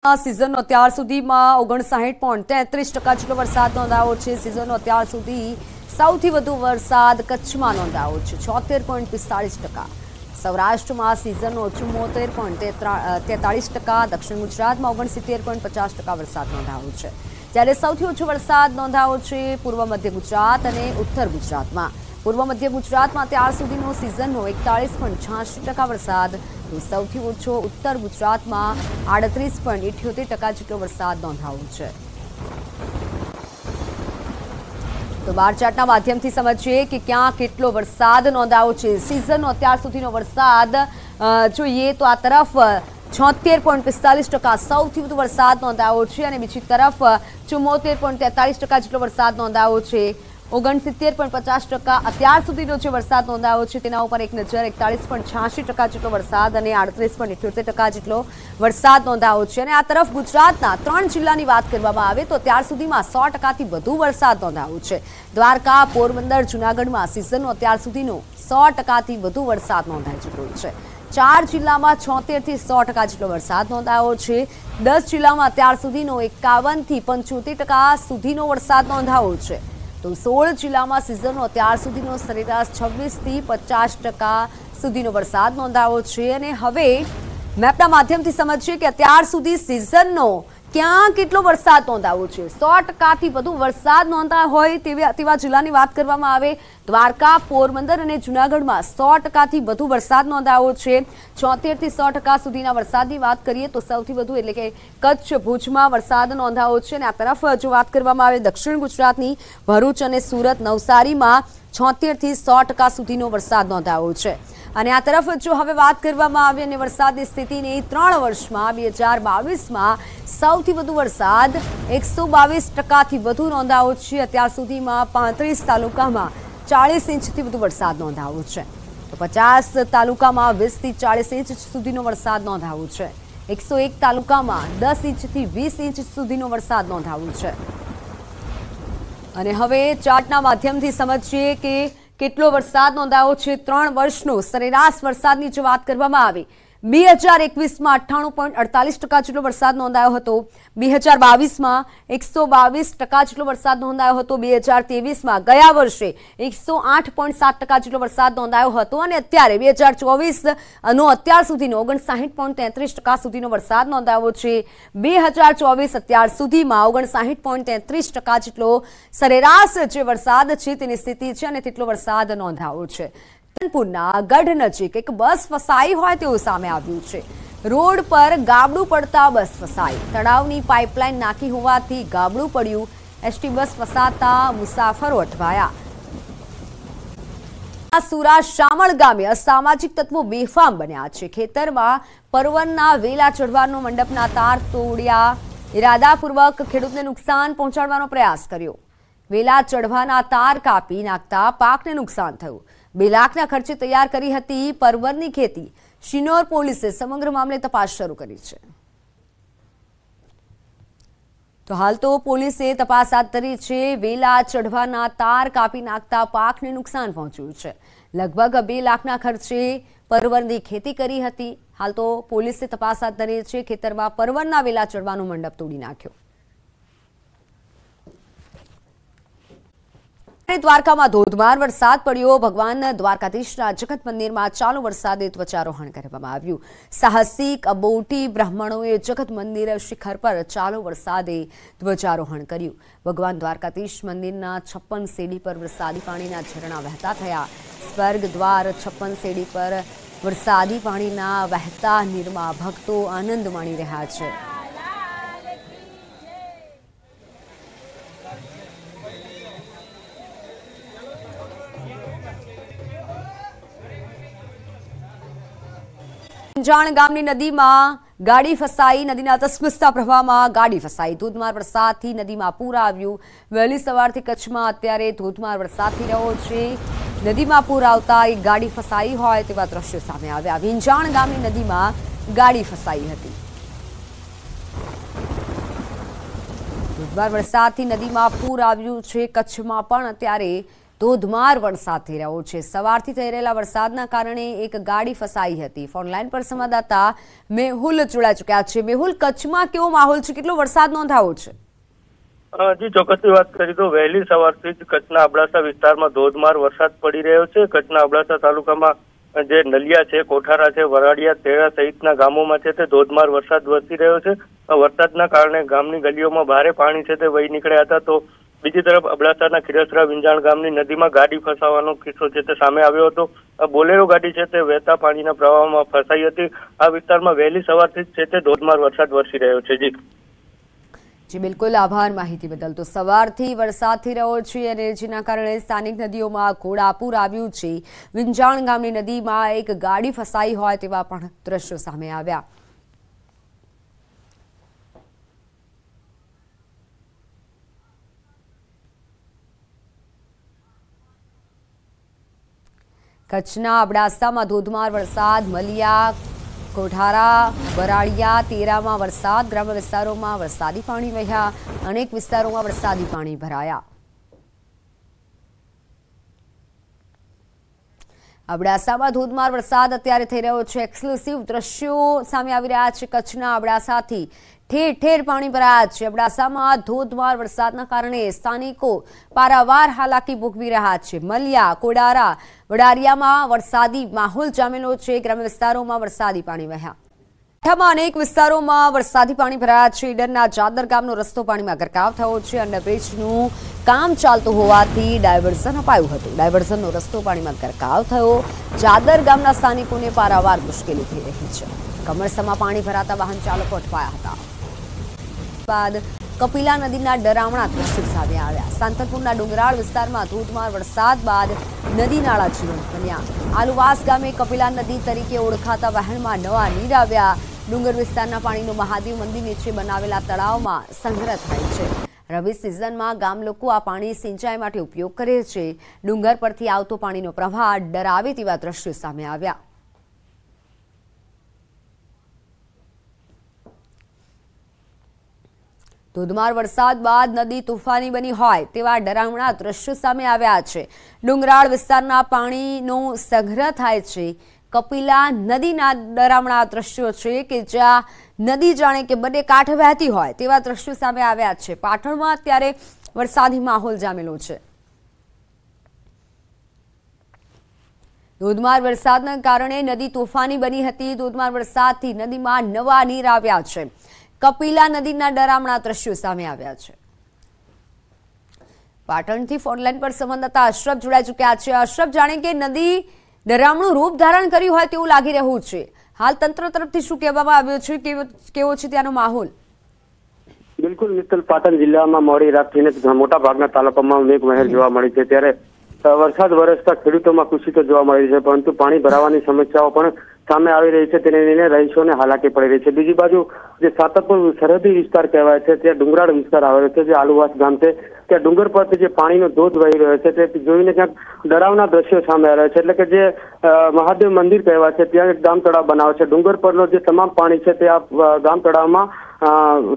Season અત્યાર સુધીમાં 59.33% જેટલો વરસાદ નોંધાયો છે। सीजन અત્યાર સુધી સૌથી વધુ વરસાદ કચ્છમાં નોંધાયો છે 76.45%। સૌરાષ્ટ્રમાં सीजनનો 74.43%, દક્ષિણ ગુજરાતમાં 69.50% વરસાદ નોંધાયો છે। જ્યારે સૌથી ઓછો વરસાદ નોંધાયો છે પૂર્વ મધ્ય ગુજરાત અને ઉત્તર ગુજરાતમાં। પૂર્વ મધ્ય ગુજરાતમાં અત્યાર સુધીનો सीजनનો 41.86% વરસાદ, સૌથી ઓછો ઉત્તર ગુજરાતમાં 38.78% જેટલો વરસાદ નોંધાયો છે। તો બાર ચાર્ટના માધ્યમથી સમજીએ કે ક્યાં કેટલો વરસાદ નોંધાયો છે। सीजनનો અત્યાર સુધીનો વરસાદ જોઈએ તો આ તરફ 76.45% સૌથી વધુ વરસાદ નોંધાયો છે અને બીજી તરફ 74.43% જેટલો વરસાદ નોંધાયો છે। 69.50% અત્યાર સુધીનો જે વરસાદ નોંધાયો છે તેના ઉપર એક નજર। 41.86% જેટલો વરસાદ અને 38.78% જેટલો વરસાદ નોંધાયો છે। અને આ તરફ ગુજરાતના 3 જિલ્લાની વાત કરવામાં આવે તો અત્યાર સુધીમાં 100%થી વધુ વરસાદ નોંધાયો છે। દ્વારકા, પોરબંદર, જૂનાગઢમાં सीजनનો અત્યાર સુધીનો 100%થી વધુ વરસાદ નોંધાઈ ચૂક્યો છે। 4 જિલ્લામાં 76થી 100% જેટલો વરસાદ નોંધાયો છે। 10 જિલ્લામાં અત્યાર સુધીનો 51થી 75% સુધીનો વરસાદ નોંધાયો છે। તો 16 જિલ્લામાં सीजनનો અત્યાર સુધીનો સરેરાશ 26થી 50% સુધીનો વરસાદ નોંધાયો છે। અને હવે મેપના માધ્યમથી સમજીએ કે અત્યાર સુધી सीजनનો ક્યાં કેટલો વરસાદ નોંધાયો છે। 100%થી વધુ વરસાદ નોંધાયો હોય તેવા જિલ્લાની વાત કરવામાં આવે દ્વારકા, પોરબંદર અને જૂનાગઢમાં 100%થી વધુ વરસાદ નોંધાયો છે। 76થી 100% સુધીના વરસાદની વાત કરીએ તો સૌથી વધુ એટલે કે કચ્છ, ભુજમાં વરસાદ નોંધાયો છે। અને આ તરફ જો વાત કરવામાં આવે દક્ષિણ ગુજરાતની ભરૂચ અને સુરત, નવસારીમાં 76થી 100% સુધીનો વરસાદ નોંધાયો છે। અને આ તરફ જો હવે વાત કરવામાં આવે અને વરસાદની સ્થિતિની 3 વર્ષમાં 2022માં સૌથી વધુ વરસાદ 122%થી વધુ નોંધાયો છે। અત્યાર સુધીમાં 35 તાલુકામાં 40 ઇંચથી વધુ વરસાદ નોંધાયો છે। તો 50 તાલુકામાં 20થી 40 ઇંચ સુધીનો વરસાદ નોંધાયો છે। 101 તાલુકામાં 10 ઇંચથી 20 ઇંચ સુધીનો વરસાદ નોંધાયો છે। અને હવે ચાર્ટના માધ્યમથી સમજીએ કે કેટલો વરસાદ નોંધાયો છે। 3 વર્ષનો સરેરાશ વરસાદની જો વાત કરવામાં આવે 2021માં 98.48% જેટલો વરસાદ નોંધાયો હતો। 2022માં 122% જેટલો વરસાદ નોંધાયો હતો। 2023માં ગયા વર્ષે 108.7% જેટલો વરસાદ નોંધાયો હતો અને અત્યારે 2024નો અત્યાર સુધીનો 59.33% સુધીનો વરસાદ નોંધાયો છે। 2024 અત્યાર સુધીમાં 59.33% જેટલો સરેરાશ જે વરસાદ છે તેની સ્થિતિ છે અને તેટલો વરસાદ નોંધાયો છે। પૂરના ગઢ નજીક એક બસ ફસાઈ હોય તેવું સામે આવ્યું છે। રોડ પર ગાબડું પડતા બસ ફસાઈ। તળાવની પાઇપલાઇન નાખી હોવાથી ગાબડું પડ્યું। એસટી બસ ફસાતા મુસાફરો અટવાયા। સુરા શામળ ગામે અસામાજિક તત્વો બેફામ બન્યા છે। ખેતરમાં પરવરના વેલા ચઢવાનો મંડપના તાર તોડ્યા। ઇરાદાપૂર્વક ખેડૂતને નુકસાન પહોંચાડવાનો પ્રયાસ કર્યો। વેલા ચઢવાના તાર કાપી નાખતા પાકને નુકસાન થયું। 2 લાખના ખર્ચે તૈયાર કરી હતી પરવરની ખેતી। શિનોર પોલીસે સમગ્ર મામલે તપાસ શરૂ કરી છે। તો હાલ તો પોલીસે તપાસ હાથ ધરી છે। વેલા ચઢવાના તાર કાપી નાખતા પાકને નુકસાન પહોંચ્યું છે। લગભગ 2 લાખના ખર્ચે પરવરની ખેતી કરી હતી। હાલ તો પોલીસે તપાસ હાથ ધરી છે। ખેતરમાં પરવરના વેલા ચઢવાનો મંડપ તોડી નાખ્યો। દ્વારકામાં ધોધમાર વરસાદ પડ્યો। ભગવાન દ્વારકાધીશના જગત મંદિરમાં ચાલુ વરસાદે ધ્વજારોહણ કરવામાં આવ્યું। સાહસિક અબોટી બ્રાહ્મણોએ જગત મંદિર શિખર પર ચાલુ વરસાદે ધ્વજારોહણ કર્યું। ભગવાન દ્વારકાધીશ મંદિરના 56 શેડી પર વરસાદી પાણીના ઝરણા વહેતા થયા। સ્વર્ગ દ્વાર 56 શેડી પર વરસાદી પાણીના વહેતા નીરમાં ભક્તો આનંદ માણી રહ્યા છે। જાણ ગામની નદીમાં ગાડી ફસાઈ। નદીના તસબસતા પ્રવાહમાં ગાડી ફસાઈ। ધોધમાર વરસાદથી નદીમાં પૂર આવ્યું। વહેલી સવારથી કચ્છમાં અત્યારે ધોધમાર વરસાદ થઈ રહ્યો છે। નદીમાં પૂર આવતા એક ગાડી ફસાઈ હોય તેવા દ્રશ્યો સામે આવ્યા। વિંજાણ ગામની નદીમાં ગાડી ફસાઈ હતી। ધોધમાર વરસાદથી નદીમાં પૂર આવ્યું છે। કચ્છમાં પણ અત્યારે ધોધમાર વરસાદ થઈ રહ્યો છે। સવારથી થઈ રહેલા વરસાદના કારણે એક ગાડી ફસાઈ હતી। ફોનલાઈન પર સંવાદદાતા મેહુલ જોડાઈ ચૂક્યા છે। મેહુલ, કચ્છમાં કેવો માહોલ છે, કેટલો વરસાદ નોંધાયો છે? જી, ચોક્કસની વાત કરીએ તો વહેલી સવારથી જ કચ્છના અબડાસા વિસ્તારમાં ધોધમાર વરસાદ પડી રહ્યો છે। કચ્છના અબડાસા તાલુકામાં જે નલિયા છે, કોઠારા છે, વરાડિયા, તેરા સહિતના ગામોમાં છે તે ધોધમાર વરસાદ વરસી રહ્યો છે। વરસાદના કારણે ગામની ગલીઓમાં ભારે પાણી છે તે વહી નીકળ્યા હતા। તો બીજી તરફ અબડાસાના ખીરસરા વિંજાણ ગામની નદીમાં ગાડી ફસાવાનો કિસ્સો છે તે સામે આવ્યો હતો। બોલેરો ગાડી છે તે વહેતા પાણીના પ્રવાહમાં ફસાઈ હતી। આ વિસ્તારમાં વહેલી સવારથી જ છે તે ધોધમાર વરસાદ વરસી રહ્યો છે। જી બિલકુલ, આભાર માહિતી બદલ। તો સવારથી વરસાદ થઈ રહ્યો છે અને જેના કારણે સ્થાનિક નદીઓમાં ઘોડાપૂર આવ્યું છે। વિંજાણ ગામની નદીમાં એક ગાડી ફસાઈ હોય તેવા પણ દ્રશ્યો સામે આવ્યા। કચ્છના અબડાસામાં ધોધમાર વરસાદ, મલિયા, કોઠારા, વરાડિયા, તેરામાં વરસાદ, ગ્રામ્ય વિસ્તારોમાં વરસાદી પાણી વહ્યા, અનેક વિસ્તારોમાં વરસાદી પાણી ભરાયા। અબડાસામાં ધોધમાર વરસાદ અત્યારે થઈ રહ્યો છે। એક્સક્લુસિવ દ્રશ્યો સામે આવી રહ્યા છે। કચ્છના અબડાસાથી ઠેર ઠેર પાણી ભરાયા છે। અબડાસામાં ધોધમાર વરસાદના કારણે સ્થાનિકો પારાવાર હાલાકી ભોગવી રહ્યા છે। મલિયા, કોડારા, વડારિયામાં વરસાદી માહોલ જામેલો છે। ગ્રામ્ય વિસ્તારોમાં વરસાદી પાણી વહ્યા। કાંઠામાં અનેક વિસ્તારોમાં વરસાદી પાણી ભરાયા છે। ઈડરના જાદર ગામનો રસ્તો પાણીમાં ગરકાવ થયો છે। અંડરબ્રિજનું કામ ચાલતું હોવાથી ડાયવર્ઝન અપાયું હતું। ડાયવર્ઝનનો રસ્તો પાણીમાં ગરકાવ થયો। જાદર ગામના સ્થાનિકોને પારાવાર મુશ્કેલી થઈ રહી છે। કમરસમાં પાણી ભરાતા વાહન ચાલકો અટવાયા હતા। બાદ કપિલા નદીના ડરામણા દ્રશ્યો સામે આવ્યા। સાંતલપુરના ડુંગરાળ વિસ્તારમાં ધોધમાર વરસાદ બાદ નદી નાળા જીવંત બન્યા। આલુવાસ ગામે કપિલા નદી તરીકે ઓળખાતા વહેણમાં નવા નીર આવ્યા। ડુંગર વિસ્તારના પાણીનો મહાદેવ મંદિર નીચે બનાવેલા તળાવમાં સંગ્રહ થાય છે। રવિ સિઝનમાં ગામ લોકો આ પાણી સિંચાઈ માટે ઉપયોગ કરે છે। ડુંગર પરથી આવતો પાણીનો પ્રવાહ ડરાવે તેવા દ્રશ્યો સામે આવ્યા। ધોધમાર વરસાદ બાદ નદી તોફાની બની હોય તેવા ડરામણા દ્રશ્યો સામે આવ્યા છે। ડુંગરાળ વિસ્તારના પાણીનો સંગ્રહ થાય છે। કપિલા નદીના ડરામણા દ્રશ્યો છે કે જ્યાં નદી જાણે કે બંને કાંઠે વહેતી હોય તેવા દ્રશ્યો સામે આવ્યા છે। પાટણમાં અત્યારે વરસાદી માહોલ જામેલો છે। ધોધમાર વરસાદના કારણે નદી તોફાની બની હતી। ધોધમાર વરસાદથી નદીમાં નવા નીર આવ્યા છે। કપિલા નદીના ડરામણા દ્રશ્યો સામે આવ્યા છે। પાટણથી ફોનલાઈન પર સંવાદદાતા અશરફ જોડાઈ ચૂક્યા છે। અશરફ, જાણે કે નદી ડરામણું રૂપ ધારણ કર્યું હોય તેવું લાગી રહ્યું છે। હાલ તંત્ર તરફથી શું કહેવામાં આવ્યું છે, કેવો છે ત્યાંનો માહોલ? બિલકુલ મિત્તલ, પાટણ જિલ્લામાં મોડી રાતથી મોટા ભાગના તાલુકામાં મેઘમહેર જોવા મળી છે। ત્યારે વરસાદ વરસતા ખેડૂતોમાં ખુશી તો જોવા મળી છે, પરંતુ પાણી ભરાવાની સમસ્યાઓ પણ સામે આવી રહી છે। તેને લઈને રહીશોને હાલાકી પડી રહી છે। બીજી બાજુ જે સાતલપુર સરહદી વિસ્તાર કહેવાય છે, ત્યાં ડુંગરાળ વિસ્તાર આવેલો છે, જે આલુવાસ ગામ છે, ત્યાં ડુંગર પરથી જે પાણીનો ધોધ વહી રહ્યો છે તે જોઈને ક્યાંક ડરાવના દ્રશ્યો સામે આવ્યા છે। એટલે કે જે મહાદેવ મંદિર કહેવાય છે ત્યાં એક ગામ તળાવ બનાવે છે। ડુંગર પરનો જે તમામ પાણી છે તે આ ગામ તળાવમાં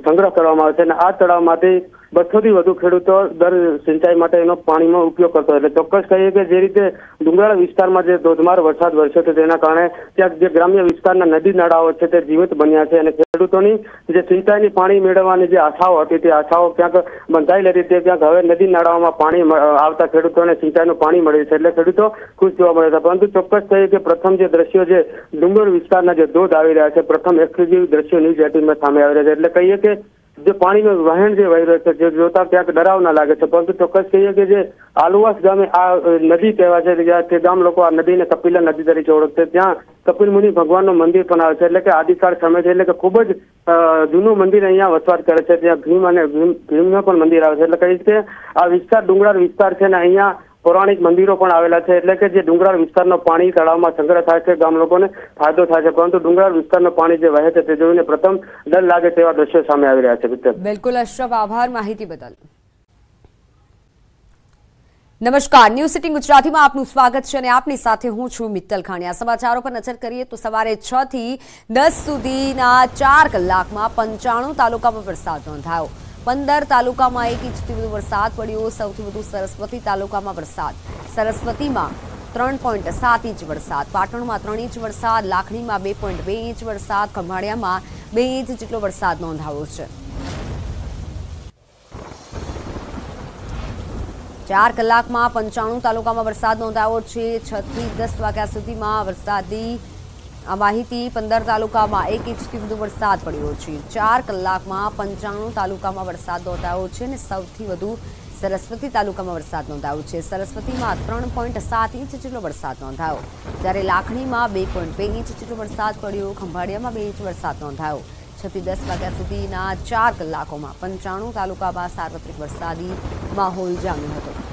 સંગ્રહ કરવામાં આવે છે અને આ તળાવમાંથી 200 થી વધુ ખેડૂતો દર સિંચાઈ માટે એનો પાણીનો ઉપયોગ કરતો। એટલે ચોક્કસ કહીએ કે જે રીતે ડુંગરાળ વિસ્તારમાં જે ધોધમાર વરસાદ વરસ્યો છે તેના કારણે ત્યાં જે ગ્રામ્ય વિસ્તારના નદી નાળાઓ છે તે જીવંત બન્યા છે અને ખેડૂતોની જે સિંચાઈની પાણી મેળવવાની જે આશાઓ હતી તે આશાઓ ક્યાંક બંધાયેલી હતી, તે ક્યાંક હવે નદી નાળાઓમાં પાણી આવતા ખેડૂતોને સિંચાઈનું પાણી મળ્યું છે। એટલે ખેડૂતો ખુશ જોવા મળ્યા હતા। પરંતુ ચોક્કસ કહીએ કે પ્રથમ જે દ્રશ્યો જે ડુંગર વિસ્તારના જે ધોધ આવી રહ્યા છે, પ્રથમ એક્સક્લુઝિવ દ્રશ્યો ન્યૂઝ 18માં સામે આવી રહ્યા છે। એટલે કહીએ કે જે પાણીનો વહેણ જે વહી રહ્યો છે જે જોતા ક્યાંક ડરાવના લાગે છે, પરંતુ ચોક્કસ કહીએ કે જે આલુવાસ ગામે આ નદી કહેવાય છે, તે ગામ લોકો આ નદીને કપિલા નદી તરીકે ઓળખે। ત્યાં કપિલ મુનિ ભગવાનનું મંદિર પણ આવે છે। એટલે કે આદિકાળ સમયથી, એટલે કે ખૂબ જ જૂનું મંદિર અહીંયા વસવાટ કરે છે। ત્યાં ભીમ અને ભીમનું પણ મંદિર આવે છે। એટલે કહીશ કે આ વિસ્તાર ડુંગરાળ વિસ્તાર છે ને અહીંયા પૌરાણિક મંદિરો પણ આવેલા છે। એટલે કે જે ડુંગરાળ વિસ્તારનો પાણી તળાવમાં સંગ્રહ થાય છે, ગામ લોકોને ફાયદો થાય છે, પરંતુ ડુંગરાળ વિસ્તારનું પાણી જે વહે છે તે જોઈને પ્રથમ ડર લાગે તેવા દ્રશ્યો સામે આવી રહ્યા છે। બિલકુલ અશરફ, આભાર માહિતી બદલ। નમસ્કાર, ન્યૂઝ સિટી ગુજરાતીમાં આપનું સ્વાગત છે અને આપની સાથે હું છું મિત્તલ ખાણિયા। સમાચારો પર નજર કરીએ તો સવારે 6 થી 10 સુધીના 4 કલાકમાં 95 તાલુકામાં વરસાદ નોંધાયો। 15 તાલુકામાં 1 ઇંચથી વધુ વરસાદ પડ્યો. સૌથી વધુ સરસ્વતી તાલુકામાં વરસાદ. સરસ્વતીમાં 3.7 ઇંચ વરસાદ, પાટણમાં 3 ઇંચ વરસાદ, લાખણીમાં 2.2 ઇંચ વરસાદ, ખંભાળિયામાં 2 ઇંચ જેટલો વરસાદ નોંધાયો છે. 4 કલાકમાં 95 તાલુકામાં વરસાદ નોંધાયો છે. 6 થી 10 વાગ્યા સુધીમાં વરસાદી માહિતી. 15 તાલુકામાં 1 ઇંચથી વધુ વરસાદ પડ્યો છે. 4 કલાકમાં 95 તાલુકામાં વરસાદ નોંધાયો છે અને સૌથી વધુ સરસ્વતી તાલુકામાં વરસાદ નોંધાયો છે. સરસ્વતીમાં 3.7 ઇંચ જેટલો વરસાદ નોંધાયો, જ્યારે લાખણીમાં 2.2 ઇંચ જેટલો વરસાદ પડ્યો. ખંભાળિયામાં 2 ઇંચ વરસાદ નોંધાયો. 6 થી 10 વાગ્યા સુધીના 4 કલાકોમાં 95 તાલુકામાં સાર્વત્રિક વરસાદી માહોલ જામ્યો હતો.